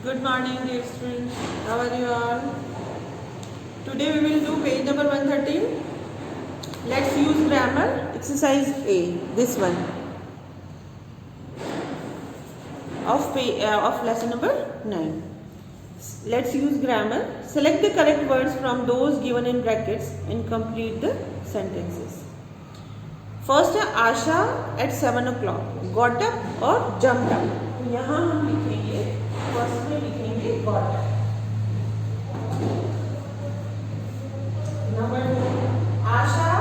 Good morning, dear students. How are you all? Today we will do page number 113. Let's use grammar. Exercise A. This one of lesson number 9. Let's use grammar. Select the correct words from those given in brackets and complete the sentences. First है आशा at 7 o'clock got up और jumped up. तो यहाँ हम लिखेंगे first में लिखेंगे got up. Number 2 Asha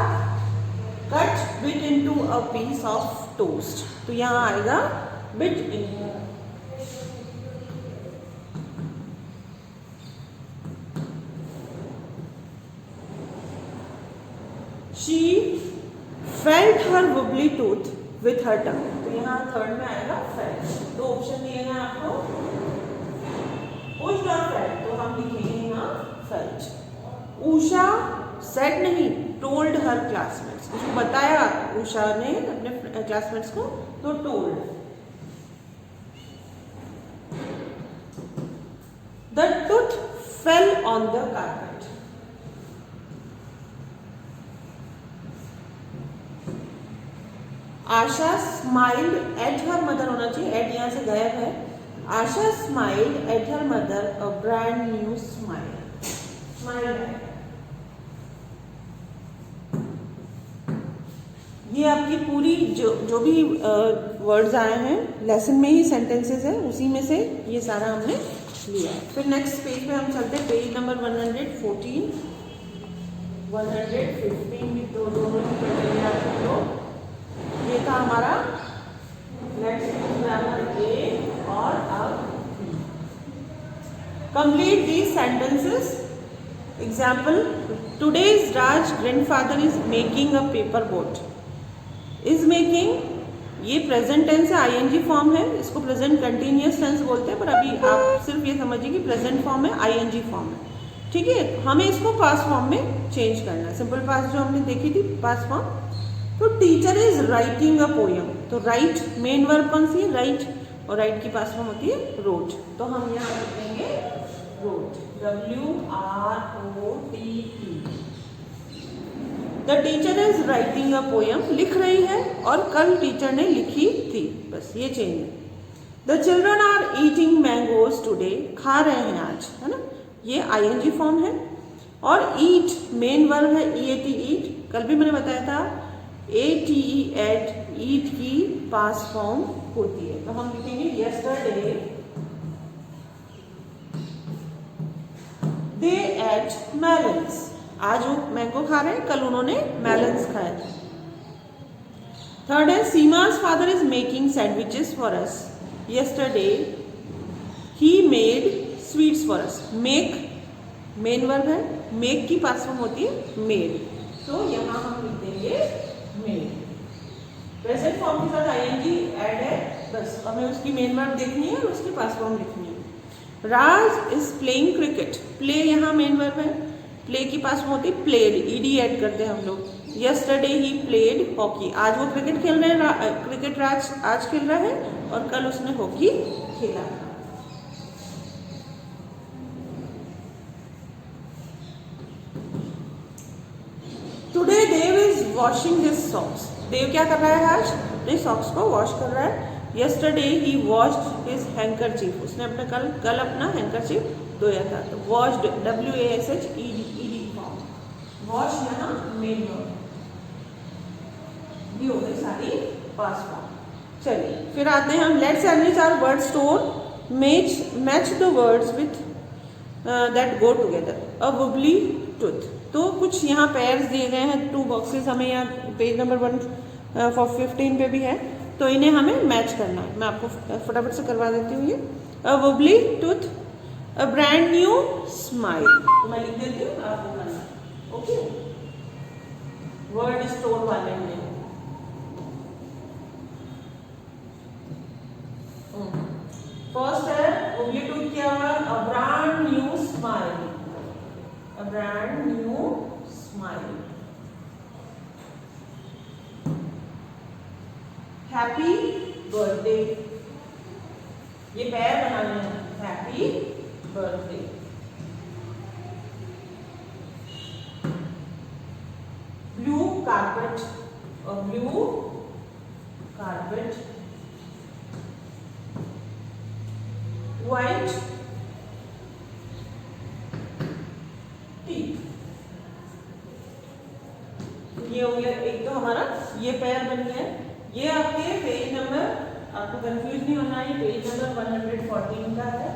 cut bit into a piece of toast. तो यहाँ आएगा bit into. She felt her wobbly tooth with her tongue. तो यहाँ थर्ड में आएगा felt. दो ऑप्शन दिए हैं आपको, pushed और felt. तो हम लिखेंगे यहाँ felt. उषा said नहीं, told her classmates. उसको बताया उषा ने अपने क्लासमेट्स को, तो told. The tooth fell on the carpet. Asha smiled at her mother होना चाहिए, एट यहाँ से गायब है. Asha smiled at her mother a brand new smile. Smile ये आपकी पूरी जो भी वर्ड्स आए हैं लेसन में ही सेंटेंसेस है, उसी में से ये सारा हमने लिया. फिर नेक्स्ट पेज पे हम चलते हैं. पेज नंबर 114 115 भी दोनों की ये था हमारा लेट्स यूज ग्रामर ए. और अब complete these sentences. Example, today's Raj grandfather is making a paper boat. Is making ये प्रेजेंट टेंस है, आईएनजी फॉर्म है. इसको प्रेजेंट कंटिन्यूअस टेंस बोलते हैं, पर अभी आप सिर्फ ये समझिए कि प्रेजेंट फॉर्म है, आईएनजी फॉर्म है. ठीक है, हमें इसको पास्ट फॉर्म में चेंज करना है. सिंपल पास्ट जो हमने देखी थी पास्ट फॉर्म. तो teacher is writing a poem. तो राइट मेन वर्ब कौन सी है? राइट. और राइट की पास्ट फॉर्म होती है रोट. तो हम यहाँ लिखेंगे wrote. WROTE. The teacher is writing a poem. लिख रही है और कल टीचर ने लिखी थी. बस ये चेंज है. The children are eating mangoes today. खा रहे हैं आज, है ना. ये आईएनजी फॉर्म है. और ईट मेन वर्ब है, EAT ईट. कल भी मैंने बताया था ATE एट ईट की पास्ट फॉर्म होती है. तो हम लिखेंगे यस्टरडे दे एट मेलन्स. आज वो मैंगो खा रहे हैं, कल उन्होंने मेलन्स खाए थे. थर्ड है सीमा's father is making sandwiches for us. Yesterday he made sweets for us. Make main verb है, मेक की पास्ट फॉर्म होती है मेड. तो यहाँ हम लिख देंगे मेड. प्रेजेंट फॉर्म के साथ आईएनजी ऐड है, बस हमें उसकी मेन वर्ब देखनी है और उसकी पास्ट फॉर्म लिखनी है. राज इज प्लेइंग क्रिकेट. प्ले यहाँ मेन वर्ब है, प्ले की पास्ट फॉर्म होती है प्लेड. ईडी ऐड करते हैं हम लोग. Yesterday he played hockey. आज वो क्रिकेट खेल रहे हैं, क्रिकेट राज आज खेल रहा है और कल उसने हॉकी खेला. Today Dev is washing his socks. Dev क्या कर रहा है? आज अपने सॉक्स को वॉश कर रहा है. Yesterday he washed his handkerchief. उसने अपने कल अपना हैंकरचीफ धोया था. तो वॉश्ड WASHED फॉर्म. वॉश यहाँ मेन वर्ब. ये हो गई सारी पास्ट फॉर्म. चलिए फिर आते हैं हम. Let's enrich our word store. Match the words with that go together. A wobbly tooth. तो कुछ यहाँ पेयर्स दिए गए हैं, 2 बॉक्सेस हमें यहाँ पेज नंबर 115 पे भी है. तो इन्हें हमें मैच करना है. मैं आपको फटाफट से करवा देती हूँ. ये a wobbly tooth, a brand new smile. तो मैं लिख देती हूँ, आपको करना है. ओके, वर्ड स्टोर वाले में फर्स्ट है वुबली टूथ. क्या हुआ? अ brand new smile. A brand new smile. Happy birthday. ये पैर बनाने हैं. Happy birthday. Blue carpet, a blue carpet. White teeth. ये हो गया एक, तो हमारा ये पेयर बन गया। ये आपके पेज नंबर, आपको कंफ्यूज नहीं होना, ये पेज नंबर 114 का है,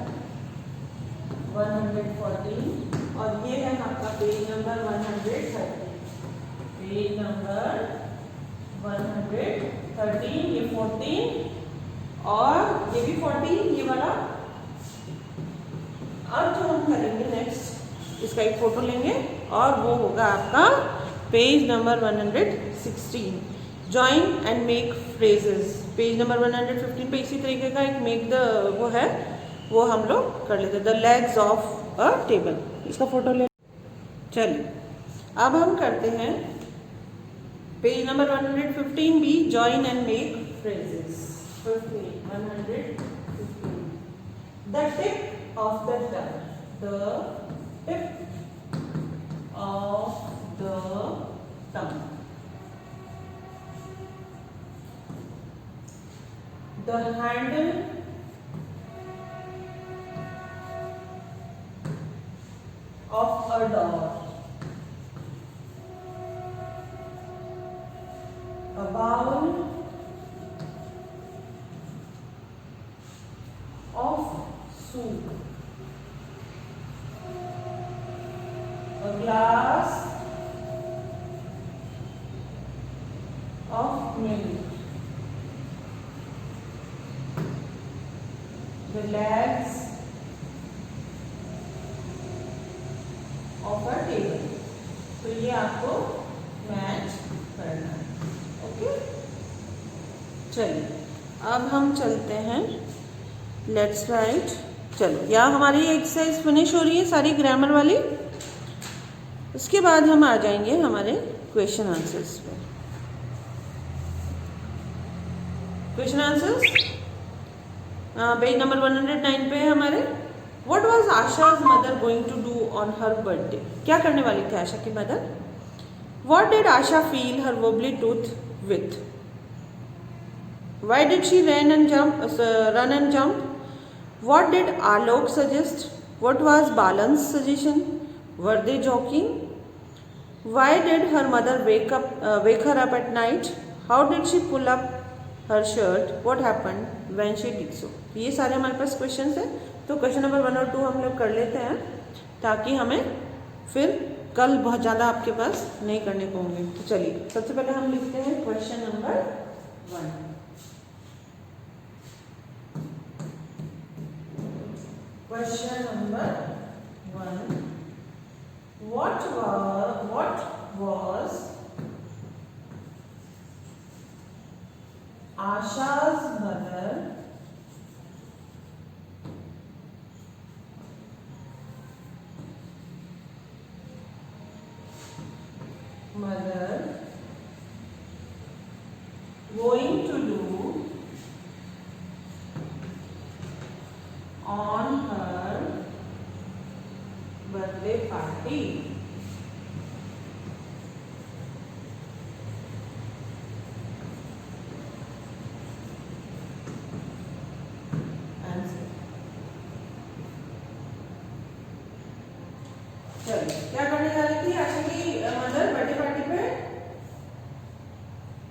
114, और ये है आपका पेज नंबर 130, पेज नंबर 113, ये 14 और ये भी 14, ये वाला। अब जो हम करेंगे नेक्स्ट, इसका एक फोटो लेंगे और वो होगा आपका page number 116, join and make phrases. Page number 115 पे इसी तरीके का एक मेक द वो है, वो हम लोग कर लेते हैं, the legs of a table. इसका फोटो ले। चलिए अब हम करते हैं पेज नंबर 115 भी, join and make phrases. 115 the tip of the tongue, the tip of the tongue, the handle of a door, a bowl of soup, a glass of milk, the legs of a table। तो ये आपको match करना है। Okay, चलिए अब हम चलते हैं, लेट्स राइट। चलो यहाँ हमारी एक्सरसाइज फिनिश हो रही है सारी ग्रामर वाली। उसके बाद हम आ जाएंगे हमारे क्वेश्चन आंसर्स पे। क्वेश्चन आंसर्स पेज नंबर 109 पे है हमारे। What was Asha's mother going to do on her birthday? क्या करने वाली थी आशा की mother? What did Asha feel her wobbly tooth with? Why did she run and jump? What did Alok suggest? What was Balan's suggestion? Were they joking? Why did her mother wake her up at night? How did she pull up her shirt? What happened when she did so? ये सारे हमारे पास question हैं। तो question number 1 और 2 हम लोग कर लेते हैं ताकि हमें फिर कल बहुत ज़्यादा आपके पास नहीं करने को होंगे। तो चलिए सबसे पहले हम लिखते हैं question number 1। Question number 1, what was Asha's mother going to do on her birthday party? चलिए क्या करने जा रही थी आशा की मदर बर्थडे पार्टी पे?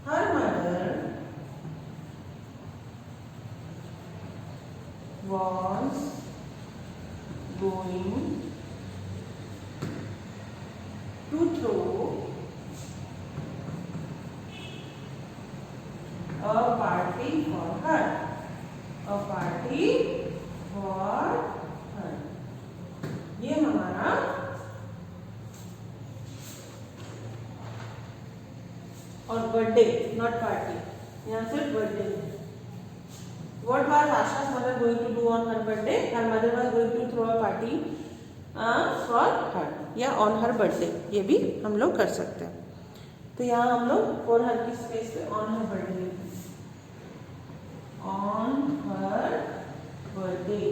Her mother was going to throw a party for her, a party for her। ये हमारा और बर्थडे नॉट पार्टी, यहाँ सिर्फ birthday. What was Asha's mother going to do on her birthday? Her mother was going to throw a party for her या on her birthday, ये भी हम लोग कर सकते हैं। तो यहाँ हम लोग for her की स्पेस पे on her birthday, on her birthday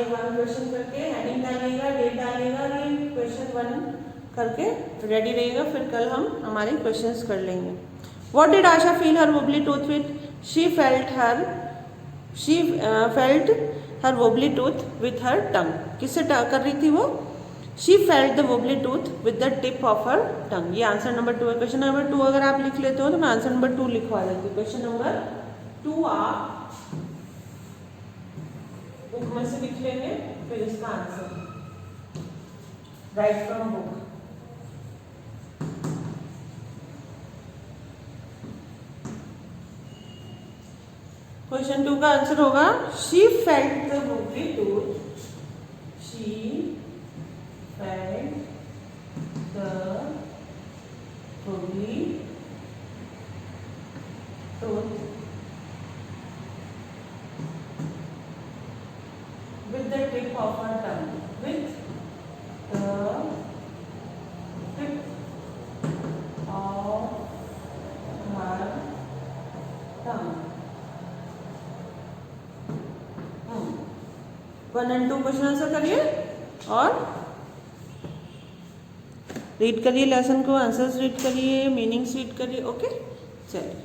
एक बार क्वेश्चन करके हेडिंग डालिएगा, डेट डालिएगा, ये क्वेश्चन 1 करके रेडी रहिएगा, फिर कल हम हमारे क्वेश्चंस कर लेंगे। What did Asha feel her wobbly tooth with? She felt her wobbly tooth with her tongue. किससे कर रही थी वो? She felt the wobbly tooth with the tip of her tongue. ये आंसर नंबर 2 है। क्वेश्चन नंबर 2 अगर आप लिख लेते हो तो मैं आंसर नंबर 2 लिखवा देती हूँ। क्वेश्चन नंबर 2 आप बुक में से लिख लेंगे, फिर इसका answer right from book. Question 2 का आंसर होगा she felt the wobbly tooth, she felt the wobbly tooth with the tip of her tongue, with the tip of her tongue। 1 and 2 question answer करिए और read करिए lesson को, answers read करिए, meanings read करिए। Okay, चलिए।